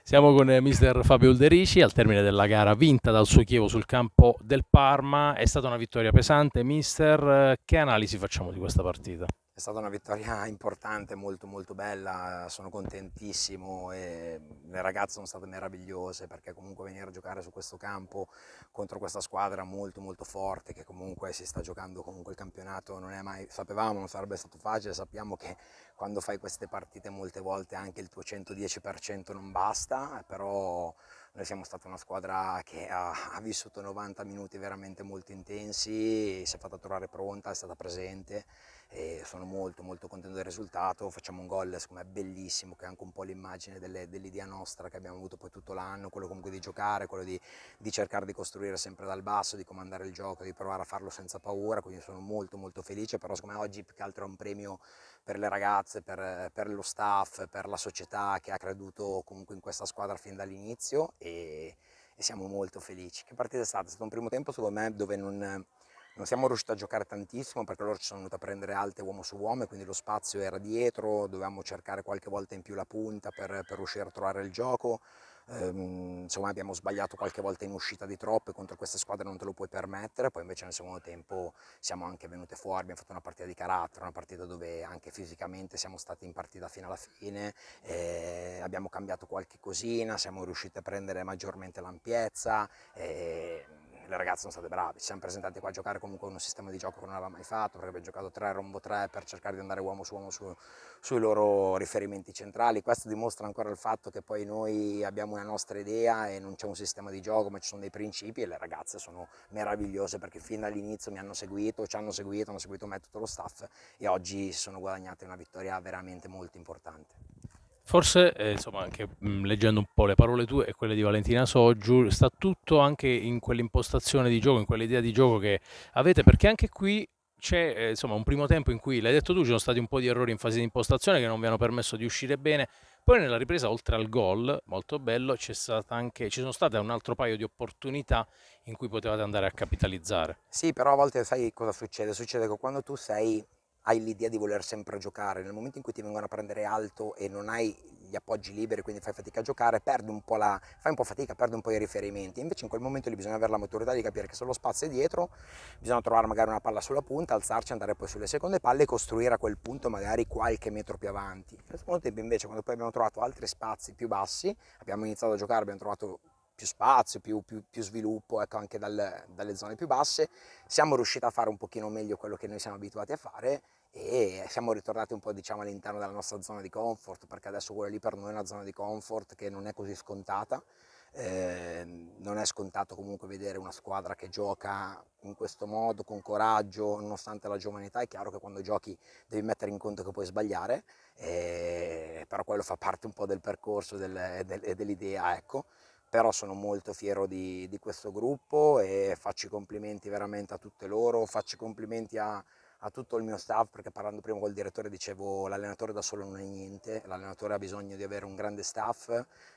Siamo con mister Fabio Ulderici al termine della gara vinta dal suo Chievo sul campo del Parma. È stata una vittoria pesante, mister. Che analisi facciamo di questa partita? È stata una vittoria importante, molto molto bella, sono contentissimo e le ragazze sono state meravigliose perché comunque venire a giocare su questo campo contro questa squadra molto molto forte che comunque si sta giocando comunque il campionato non è mai, sapevamo non sarebbe stato facile, sappiamo che quando fai queste partite molte volte anche il tuo 110% non basta, però noi siamo stata una squadra che ha vissuto 90 minuti veramente molto intensi, si è fatta trovare pronta, è stata presente e sono molto molto contento del risultato. Facciamo un gol secondo me bellissimo che è anche un po' l'immagine dell'idea nostra che abbiamo avuto poi tutto l'anno, quello comunque di giocare, quello di cercare di costruire sempre dal basso, di comandare il gioco, di provare a farlo senza paura, quindi sono molto molto felice, però secondo me oggi più che altro è un premio per le ragazze, per lo staff, per la società che ha creduto comunque in questa squadra fin dall'inizio e siamo molto felici. Che partita è stata? È stato un primo tempo secondo me dove non siamo riusciti a giocare tantissimo perché loro ci sono venuti a prendere alte uomo su uomo e quindi lo spazio era dietro, dovevamo cercare qualche volta in più la punta per riuscire a trovare il gioco. Insomma abbiamo sbagliato qualche volta in uscita di troppo e contro queste squadre non te lo puoi permettere, poi invece nel secondo tempo siamo anche venute fuori, abbiamo fatto una partita di carattere, una partita dove anche fisicamente siamo stati in partita fino alla fine, abbiamo cambiato qualche cosina, siamo riusciti a prendere maggiormente l'ampiezza. Le ragazze sono state brave, ci siamo presentati qua a giocare comunque un sistema di gioco che non aveva mai fatto, perché abbiamo giocato 3 rombo 3 per cercare di andare uomo su uomo sui loro riferimenti centrali. Questo dimostra ancora il fatto che poi noi abbiamo una nostra idea e non c'è un sistema di gioco, ma ci sono dei principi e le ragazze sono meravigliose perché fin dall'inizio mi hanno seguito, ci hanno seguito me e tutto lo staff e oggi si sono guadagnate una vittoria veramente molto importante. Forse, insomma, anche leggendo un po' le parole tue e quelle di Valentina Soggiu, sta tutto anche in quell'impostazione di gioco, in quell'idea di gioco che avete, perché anche qui c'è insomma un primo tempo in cui, l'hai detto tu, ci sono stati un po' di errori in fase di impostazione che non vi hanno permesso di uscire bene. Poi nella ripresa, oltre al gol, molto bello, ci sono state un altro paio di opportunità in cui potevate andare a capitalizzare. Sì, però a volte sai cosa succede? Succede che quando hai l'idea di voler sempre giocare, nel momento in cui ti vengono a prendere alto e non hai gli appoggi liberi, quindi fai fatica a giocare, fai un po' fatica, perdi un po' i riferimenti. Invece in quel momento lì bisogna avere la maturità di capire che se lo spazio è dietro, bisogna trovare magari una palla sulla punta, alzarci, andare poi sulle seconde palle e costruire a quel punto magari qualche metro più avanti. Nel secondo tempo invece, quando poi abbiamo trovato altri spazi più bassi, abbiamo iniziato a giocare, abbiamo trovato più spazio, più sviluppo, ecco, anche dalle zone più basse, siamo riusciti a fare un pochino meglio quello che noi siamo abituati a fare e siamo ritornati un po' diciamo all'interno della nostra zona di comfort, perché adesso quella lì per noi è una zona di comfort che non è così scontata. Non è scontato comunque vedere una squadra che gioca in questo modo, con coraggio, nonostante la giovane età. È chiaro che quando giochi devi mettere in conto che puoi sbagliare, però quello fa parte un po' del percorso dell'idea, ecco. Però sono molto fiero di questo gruppo e faccio i complimenti veramente a tutte loro, faccio i complimenti a tutto il mio staff perché parlando prima col direttore dicevo l'allenatore da solo non è niente, l'allenatore ha bisogno di avere un grande staff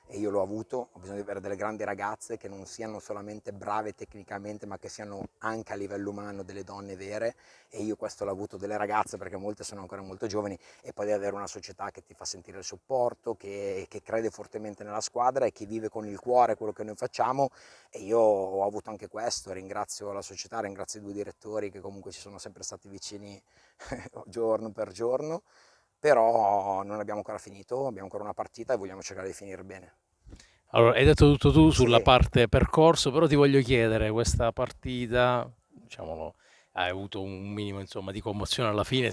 e io l'ho avuto, ho bisogno di avere delle grandi ragazze che non siano solamente brave tecnicamente ma che siano anche a livello umano delle donne vere e io questo l'ho avuto delle ragazze perché molte sono ancora molto giovani e poi di avere una società che ti fa sentire il supporto, che crede fortemente nella squadra e che vive con il cuore quello che noi facciamo e io ho avuto anche questo, ringrazio la società, ringrazio i due direttori che comunque ci sono sempre stati vicini giorno per giorno, però non abbiamo ancora finito, abbiamo ancora una partita e vogliamo cercare di finire bene. Allora, hai detto tutto tu sulla Sì, parte percorso, però ti voglio chiedere, questa partita, diciamolo, hai avuto un minimo, insomma, di commozione alla fine,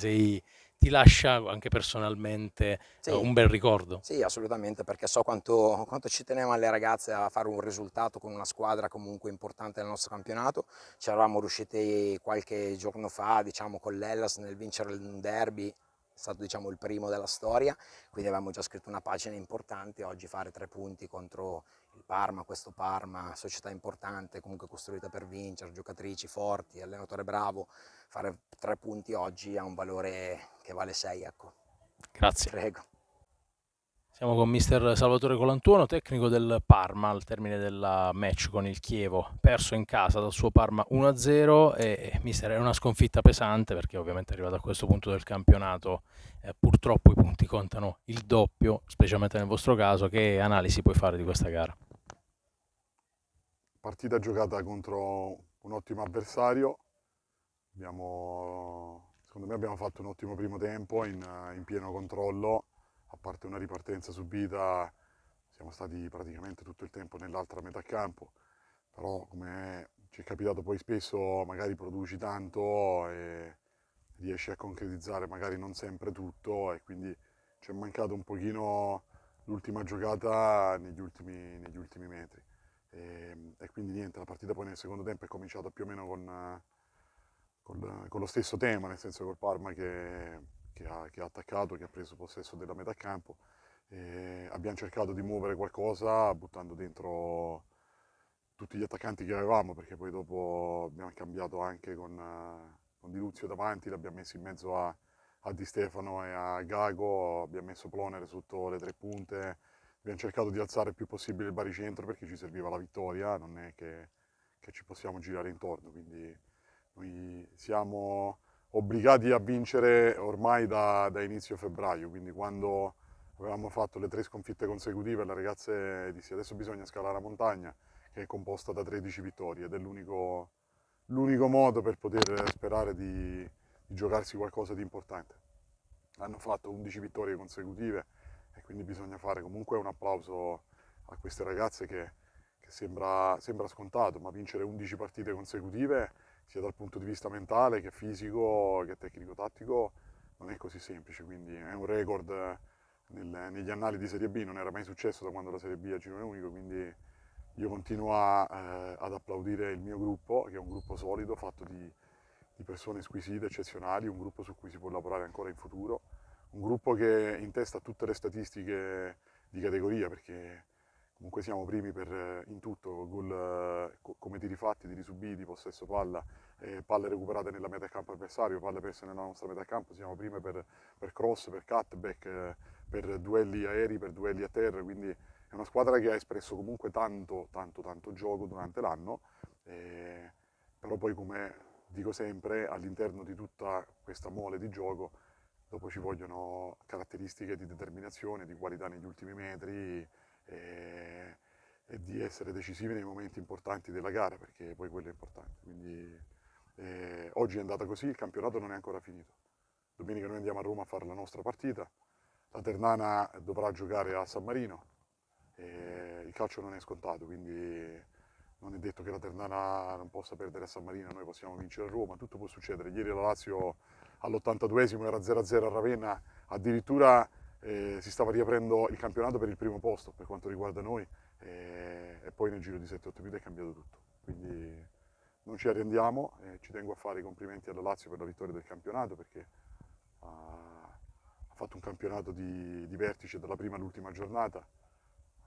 ti lascia anche personalmente sì, un bel ricordo. sì, assolutamente, perché so quanto ci tenevano le ragazze a fare un risultato con una squadra comunque importante nel nostro campionato. Ci eravamo riusciti qualche giorno fa, diciamo, con l'Hellas nel vincere un derby, è stato diciamo il primo della storia, quindi avevamo già scritto una pagina importante. Oggi fare 3 punti contro il Parma, questo Parma, società importante, comunque costruita per vincere, giocatrici forti, allenatore bravo, fare 3 punti oggi ha un valore che vale 6, ecco. Grazie. Prego. Siamo con mister Salvatore Colantuono, tecnico del Parma al termine del match con il Chievo, perso in casa dal suo Parma 1-0 e mister è una sconfitta pesante perché ovviamente arrivato a questo punto del campionato purtroppo i punti contano il doppio, specialmente nel vostro caso. Che analisi puoi fare di questa gara? Partita giocata contro un ottimo avversario. Secondo me abbiamo fatto un ottimo primo tempo in pieno controllo, a parte una ripartenza subita, siamo stati praticamente tutto il tempo nell'altra metà campo, però come ci è capitato poi spesso magari produci tanto e riesci a concretizzare magari non sempre tutto e quindi ci è mancato un pochino l'ultima giocata negli ultimi metri. E quindi niente, la partita poi nel secondo tempo è cominciata più o meno con lo stesso tema, nel senso col Parma che ha attaccato, che ha preso possesso della metà campo. Abbiamo cercato di muovere qualcosa buttando dentro tutti gli attaccanti che avevamo, perché poi dopo abbiamo cambiato anche con Di Luzio davanti, l'abbiamo messo in mezzo a Di Stefano e a Gago, abbiamo messo Ploner sotto le tre punte, abbiamo cercato di alzare il più possibile il baricentro perché ci serviva la vittoria, non è che ci possiamo girare intorno, quindi noi siamo obbligati a vincere ormai da inizio febbraio, quindi quando avevamo fatto le 3 sconfitte consecutive, le ragazze dissi adesso bisogna scalare la montagna, che è composta da 13 vittorie ed è l'unico modo per poter sperare di giocarsi qualcosa di importante. Hanno fatto 11 vittorie consecutive e quindi bisogna fare comunque un applauso a queste ragazze che sembra scontato, ma vincere 11 partite consecutive, sia dal punto di vista mentale che fisico che tecnico-tattico, non è così semplice, quindi è un record negli annali di Serie B, non era mai successo da quando la Serie B è a girone unico, quindi io continuo ad applaudire il mio gruppo, che è un gruppo solido, fatto di persone squisite, eccezionali, un gruppo su cui si può lavorare ancora in futuro, un gruppo che in testa a tutte le statistiche di categoria, perché comunque siamo primi in tutto, gol, come tiri fatti, tiri subiti, possesso palla, palle recuperate nella metà campo avversario, palle perse nella nostra metà campo, siamo primi per cross, per cutback, per duelli aerei, per duelli a terra, quindi è una squadra che ha espresso comunque tanto gioco durante l'anno, eh, però poi come dico sempre, all'interno di tutta questa mole di gioco, dopo ci vogliono caratteristiche di determinazione, di qualità negli ultimi metri e di essere decisivi nei momenti importanti della gara, perché poi quello è importante. Quindi oggi è andata così, il campionato non è ancora finito. Domenica noi andiamo a Roma a fare la nostra partita, la Ternana dovrà giocare a San Marino, il calcio non è scontato, quindi non è detto che la Ternana non possa perdere a San Marino, noi possiamo vincere a Roma, tutto può succedere. Ieri la Lazio all'82esimo era 0-0 a Ravenna, addirittura si stava riaprendo il campionato per il primo posto per quanto riguarda noi e poi nel giro di 7-8 minuti è cambiato tutto. Quindi non ci arrendiamo, ci tengo a fare i complimenti alla Lazio per la vittoria del campionato perché ha fatto un campionato di vertice dalla prima all'ultima giornata,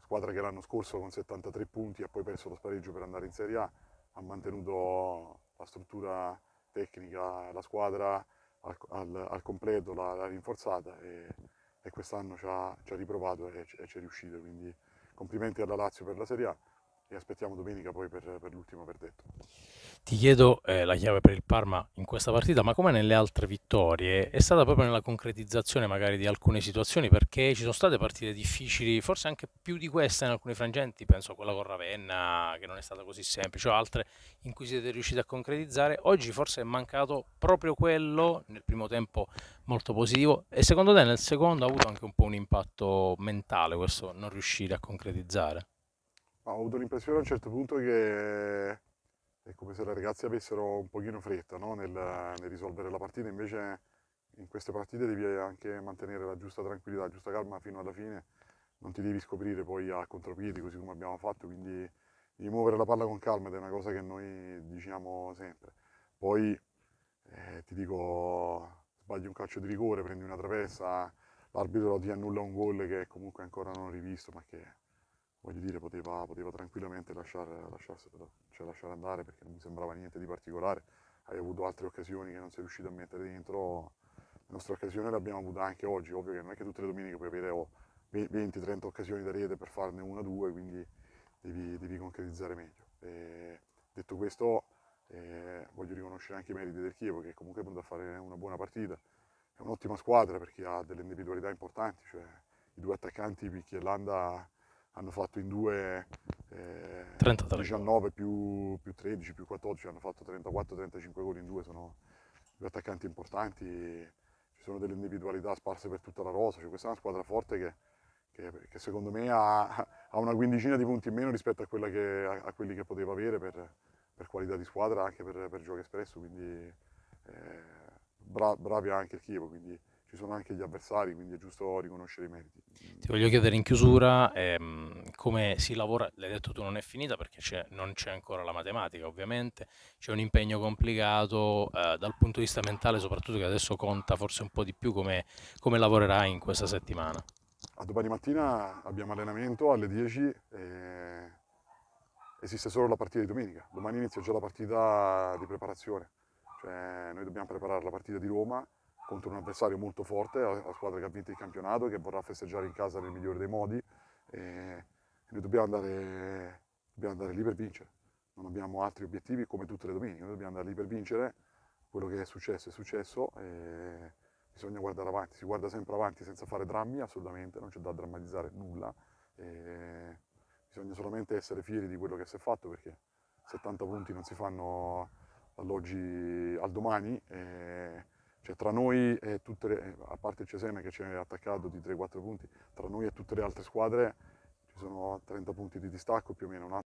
squadra che l'anno scorso con 73 punti ha poi perso lo spareggio per andare in Serie A, ha mantenuto la struttura tecnica, la squadra al completo, l'ha rinforzata e quest'anno ci ha riprovato e ci è riuscito, quindi complimenti alla Lazio per la Serie A e aspettiamo domenica poi per l'ultimo verdetto. Ti chiedo la chiave per il Parma in questa partita, ma come nelle altre vittorie, è stata proprio nella concretizzazione magari di alcune situazioni, perché ci sono state partite difficili, forse anche più di questa in alcuni frangenti, penso a quella con Ravenna, che non è stata così semplice, o altre in cui siete riusciti a concretizzare. Oggi forse è mancato proprio quello, nel primo tempo molto positivo, e secondo te nel secondo ha avuto anche un po' un impatto mentale questo non riuscire a concretizzare? Ho avuto l'impressione a un certo punto che è come se le ragazze avessero un pochino fretta, no? nel risolvere la partita, invece in queste partite devi anche mantenere la giusta tranquillità, la giusta calma fino alla fine, non ti devi scoprire poi a contropiedi così come abbiamo fatto, quindi devi muovere la palla con calma ed è una cosa che noi diciamo sempre. Poi ti dico, sbagli un calcio di rigore, prendi una traversa, l'arbitro ti annulla un gol che comunque ancora non ho rivisto, ma che voglio dire poteva tranquillamente lasciare andare perché non mi sembrava niente di particolare. Hai avuto altre occasioni che non sei riuscito a mettere dentro, le nostre occasioni le abbiamo avute anche oggi, ovvio che non è che tutte le domeniche puoi avere 20-30 occasioni da rete per farne una o due, quindi devi concretizzare meglio. Detto questo, voglio riconoscere anche i meriti del Chievo, che comunque è venuto a fare una buona partita. È un'ottima squadra perché ha delle individualità importanti, cioè i due attaccanti, Picchi e Landa, hanno fatto in due 33 gol. 19 più 13 più 14, hanno fatto 34-35 gol in due, sono due attaccanti importanti, ci sono delle individualità sparse per tutta la rosa, cioè questa è una squadra forte che secondo me ha una quindicina di punti in meno rispetto a, a quelli che poteva avere per qualità di squadra, anche per gioco espresso, quindi bravi anche il Chievo, quindi ci sono anche gli avversari, quindi è giusto riconoscere i meriti. Ti voglio chiedere in chiusura come si lavora, l'hai detto tu non è finita perché non c'è ancora la matematica ovviamente, c'è un impegno complicato dal punto di vista mentale soprattutto che adesso conta forse un po' di più come lavorerai in questa settimana. A domani mattina abbiamo allenamento alle 10 e esiste solo la partita di domenica. Domani inizia già la partita di preparazione, cioè noi dobbiamo preparare la partita di Roma contro un avversario molto forte, la squadra che ha vinto il campionato, che vorrà festeggiare in casa nel migliore dei modi e noi dobbiamo andare lì per vincere. Non abbiamo altri obiettivi come tutte le domeniche, noi dobbiamo andare lì per vincere, quello che è successo e bisogna guardare avanti, si guarda sempre avanti senza fare drammi, assolutamente, non c'è da drammatizzare nulla. E bisogna solamente essere fieri di quello che si è fatto perché 70 punti non si fanno dall'oggi al domani. Cioè, tra noi e a parte il Cesena che ci è attaccato di 3-4 punti, tra noi e tutte le altre squadre ci sono 30 punti di distacco più o meno,